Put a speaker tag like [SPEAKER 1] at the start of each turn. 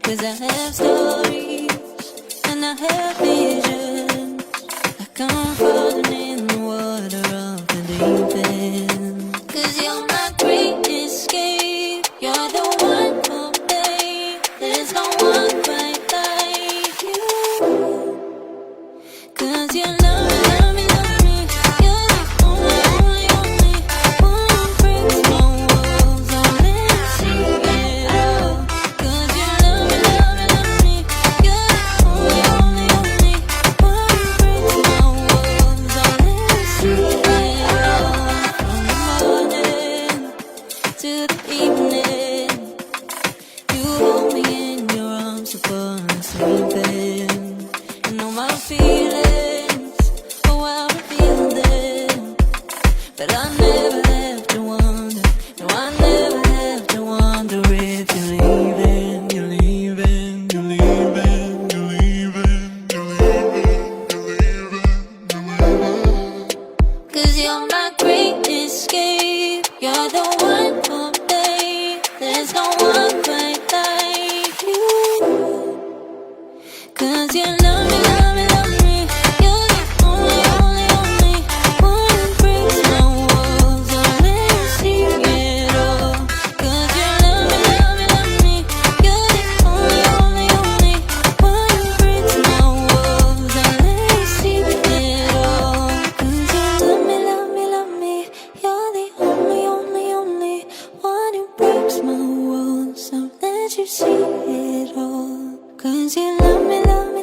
[SPEAKER 1] 'Cause I have stories and I have visions, like I'm falling in the water of the deep end. 'Cause you're my great escape, you're the one for me. There's no one quite like you. 'Cause you love me, love me, love me. You're the only, only, only one who breaks my walls. Oh, let's see it all. 'Cause you love me, love me, love me. You're the only, only, only one who breaks my walls. Oh, let's see it all. From the morning to the evening, you hold me in your arms upon sleeping. You know my feelings, oh I feel them, but I never have to wonder. No, I never have to wonder if you're leaving, you're leaving, you're leaving, you're leaving, you're leaving, you're leaving, you're leaving. 'Cause you're my great escape, you're the one for me. There's no one quite like you. 'Cause you love me, love me, love me. You're the only, only, only one who breaks my walls. Oh, let's see it all. 'Cause you love me, love me, love me. You're the only, only, only one who breaks my walls. Oh, let's see it all. 'Cause you love me, love me, love me. You're the only, only, only one who breaks my walls. So let you see it all. 'Cause you love me, love me.